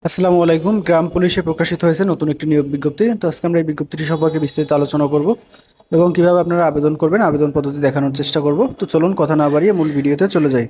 আসসালামু আলাইকুম। গ্রাম পুলিশে প্রকাশিত হয়েছে নতুন একটি নিয়োগ বিজ্ঞপ্তি। তো আজকে আমরা এই বিজ্ঞপ্তিটি সম্পর্কে বিস্তারিত আলোচনা করব এবং কিভাবে আপনারা আবেদন করবেন আবেদন পদ্ধতি দেখানোর চেষ্টা করব। তো চলুন কথা না বাড়িয়ে মূল ভিডিওতে চলে যাই।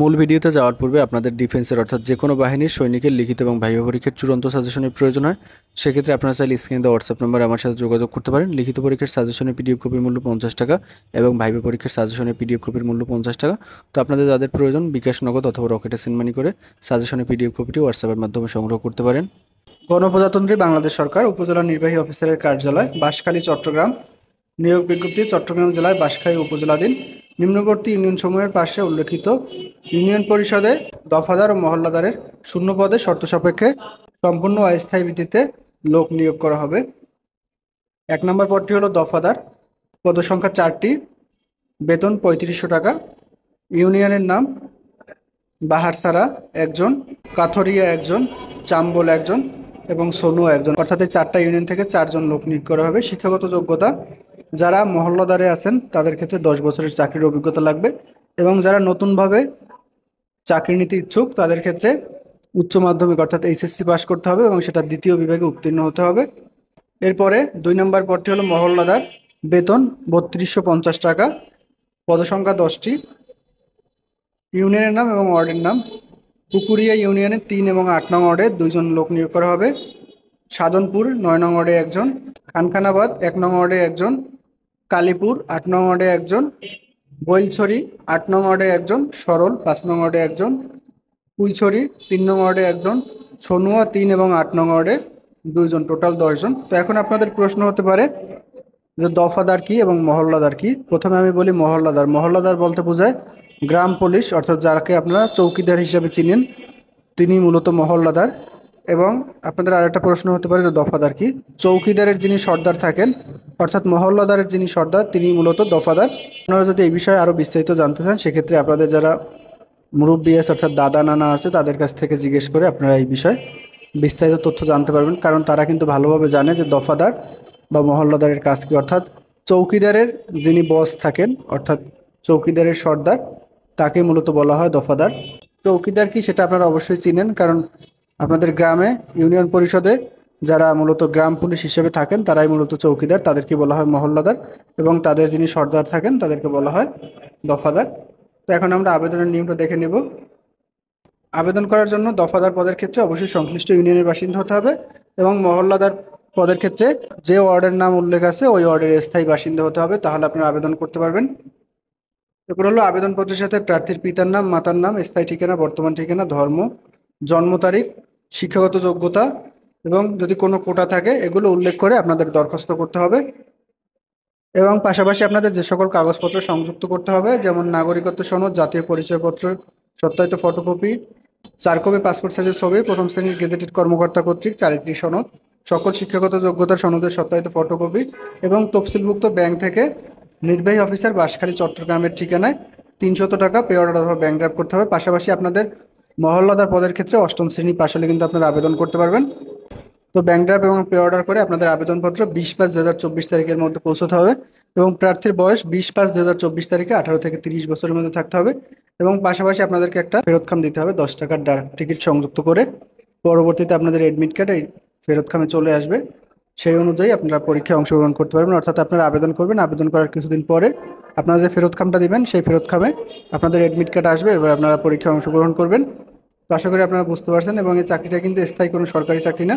মূল ভিডিওতে যাওয়ার পূর্বে আপনাদের ডিফেন্সের অর্থাৎ যে কোনো বাহিনীর সৈনিকের লিখিত এবং ভাইবা পরীক্ষার চূড়ান্ত সাজেশনের প্রয়োজন হয়। সেক্ষেত্রে আপনারা চাইলে স্ক্রিনে দেওয়া হোয়াটসঅ্যাপ নম্বরে আমার সাথে যোগাযোগ করতে পারেন। লিখিত পরীক্ষার সাজেশনের পিডিএফ কপির মূল্য 50 টাকা এবং ভাইবা পরীক্ষার সাজেশনের পিডিএফ কপির মূল্য 50 টাকা। তো আপনাদের যাদের প্রয়োজন বিকাশ নগদ অথবা রকেটে সেন্ড মানি করে সাজেশনের পিডিএফ কপিটি হোয়াটসঅ্যাপের মাধ্যমে সংগ্রহ করতে পারেন। গণপ্রজাতন্ত্রী বাংলাদেশ সরকার উপজেলা নির্বাহী অফিসারের কার্যালয়, বাঁশখালী, চট্টগ্রাম। নিয়োগ বিজ্ঞপ্তি চট্টগ্রাম জেলার বাঁশখালী উপজেলাধীন নিম্নবর্তী ইউনিয়নসমূহের পাশে উল্লেখিত ইউনিয়ন পরিষদে দফাদার ও মহল্লাদারের শূন্য পদে শর্ত সাপেক্ষে সম্পূর্ণ অস্থায়ী ভিত্তিতে লোক নিয়োগ করা হবে। 1 নম্বর পদটি হলো দফাদার, পদসংখ্যা 4টি, বেতন 3500 টাকা। ইউনিয়নের নাম বাহারসারা একজন, কাথরিয়া একজন, চাম্বল একজন এবং সোনু একজন, অর্থাৎ এই 4টা ইউনিয়ন থেকে 4জন লোক নিয়োগ করা হবে। শিক্ষাগত যোগ্যতা যারা মহল্লাদারে আছেন তাদের ক্ষেত্রে 10 বছরের চাকরির অভিজ্ঞতা লাগবে এবং যারা নতুনভাবে চাকরি নিতে ইচ্ছুক তাদের ক্ষেত্রে উচ্চ মাধ্যমিক অর্থাৎ এইচএসসি পাস করতে হবে এবং সেটা দ্বিতীয় বিভাগে উত্তীর্ণ হতে হবে। এরপরে 2 নম্বর পদটি হলো মহল্লাদার, বেতন 3250 টাকা, পদসংখ্যা 10টি। ইউনিয়নের নাম এবং ওয়ার্ডের নাম পুকুরিয়া ইউনিয়নে 3 এবং 8 নং ওয়ার্ডে 2জন লোক নিয়োগ করা হবে। সাধনপুর 9 নং ওয়ার্ডে একজন, খানখানাবাদ 1 নং ওয়ার্ডে একজন, কালীপুর 8 নং ওয়ার্ডে একজন, বৈলছড়ি 8 নং ওয়ার্ডে একজন, সরল 5 নং ওয়ার্ডে একজন, কুইছড়ি 3 নং ওয়ার্ডে একজন, ছনুয়া 3 এবং 8 নং ওয়ার্ডে 2জন, টোটাল 10জন। তো এখন আপনাদের প্রশ্ন হতে পারে যে দফাদার কি এবং মহল্লাদার কি। প্রথমে আমি বলি মহল্লাদার। মহল্লাদার বলতে বোঝায় গ্রাম পুলিশ, অর্থাৎ যাকে আপনারা চৌকিদার হিসেবে চিনেন তিনি মূলত মহল্লাদার। এবং আপনাদের আরেকটা প্রশ্ন হতে পারে যে দফাদার কি। চৌকিদারের যিনি সর্দার থাকেন অর্থাৎ মহল্লাদারের যিনি সর্দার তিনি মূলত দফাদার। আপনারা যদি এই বিষয়ে আরও বিস্তারিত জানতে চান সেক্ষেত্রে আপনাদের যারা মুরব্বী আছে অর্থাৎ দাদা নানা আছে তাদের কাছ থেকে জিজ্ঞেস করে আপনারা এই বিষয়ে বিস্তারিত তথ্য জানতে পারবেন, কারণ তারা কিন্তু ভালোভাবে জানে যে দফাদার বা মহল্লাদারের কাজ কি। অর্থাৎ চৌকিদারের যিনি বস থাকেন অর্থাৎ চৌকিদারের সর্দার তাকে মূলত বলা হয় দফাদার। চৌকিদার কি সেটা আপনারা অবশ্যই চিনেন, কারণ আপনাদের গ্রামে ইউনিয়ন পরিষদে যারা মূলত গ্রাম পুলিশ হিসেবে থাকেন তারাই মূলত চৌকিদার, তাদেরকে বলা হয় মহল্লাদার এবং তাদের যিনি সর্দার থাকেন তাদেরকে বলা হয় দফাদার। তো এখন আমরা আবেদনের নিয়মটা দেখে নেব। আবেদন করার জন্য দফাদার পদের ক্ষেত্রে অবশ্যই সংশ্লিষ্ট ইউনিয়নের বাসিন্দা হতে হবে এবং মহল্লাদার পদের ক্ষেত্রে যে ওয়ার্ডের নাম উল্লেখ আছে ওই ওয়ার্ডের স্থায়ী বাসিন্দা হতে হবে, তাহলে আপনারা আবেদন করতে পারবেন। এরপর হলো আবেদনপত্রের সাথে প্রার্থীর পিতার নাম, মাতার নাম, স্থায়ী ঠিকানা, বর্তমান ঠিকানা, ধর্ম, জন্ম তারিখ, শিক্ষাগত যোগ্যতা এবং যদি কোনো কোটা থাকে এগুলো উল্লেখ করে আপনাদের দরখাস্ত করতে হবে। এবং পাশাপাশি আপনাদের যে সকল কাগজপত্র সংযুক্ত করতে হবে, যেমন নাগরিকত্ব সনদ, জাতীয় পরিচয়পত্র সত্যায়িত ফটোকপি, 4 কপি পাসপোর্ট সাইজের ছবি, প্রথম শ্রেণীর গেজেটেড কর্মকর্তা কর্তৃক চারিত্রিক সনদ, সকল শিক্ষাগত যোগ্যতা সনদের সত্যায়িত ফটোকপি এবং তফসিলভুক্ত ব্যাংক থেকে নির্বাহী অফিসার বাঁশখালী চট্টগ্রামের ঠিকানায় 300 টাকা পে অর্ডার অথবা ব্যাংক ড্রাফট করতে হবে। পাশাপাশি আপনাদের মহল্লাদার পদের ক্ষেত্রে 8ম শ্রেণী পাশ হলে কিন্তু আপনারা আবেদন করতে পারবেন। তো ব্যাংক ড্রাফট এবং পে অর্ডার করে আপনাদের আবেদনপত্র 20/5/2024 তারিখের মধ্যে পৌঁছতে হবে এবং প্রার্থীর বয়স 20/5/2024 তারিখে 18 থেকে 30 বছরের মধ্যে থাকতে হবে এবং পাশাপাশি আপনাদেরকে একটা ফেরত খাম দিতে হবে 10 টাকার ডাক টিকিট সংযুক্ত করে। পরবর্তীতে আপনাদের এডমিট কার্ড এই ফেরত খামে চলে আসবে, সেই অনুযায়ী আপনারা পরীক্ষায় অংশগ্রহণ করতে পারবেন। অর্থাৎ আপনারা আবেদন করবেন, আবেদন করার কিছুদিন পরে আপনারা যে ফেরত খামটা দিবেন সেই ফেরত খামে আপনাদের এডমিট কার্ড আসবে, এবার আপনারা পরীক্ষায় অংশগ্রহণ করবেন। তো আশা করি আপনারা বুঝতে পারছেন এবং এই চাকরিটা কিন্তু স্থায়ী কোনো সরকারি চাকরি না।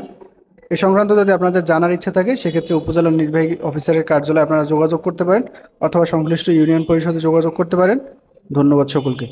এ সংক্রান্ত যদি আপনাদের জানার ইচ্ছা থাকে সেক্ষেত্রে উপজেলা নির্বাহী অফিসারের কার্যালয়ে আপনারা যোগাযোগ করতে পারেন অথবা সংশ্লিষ্ট ইউনিয়ন পরিষদে যোগাযোগ করতে পারেন। ধন্যবাদ সকলকে।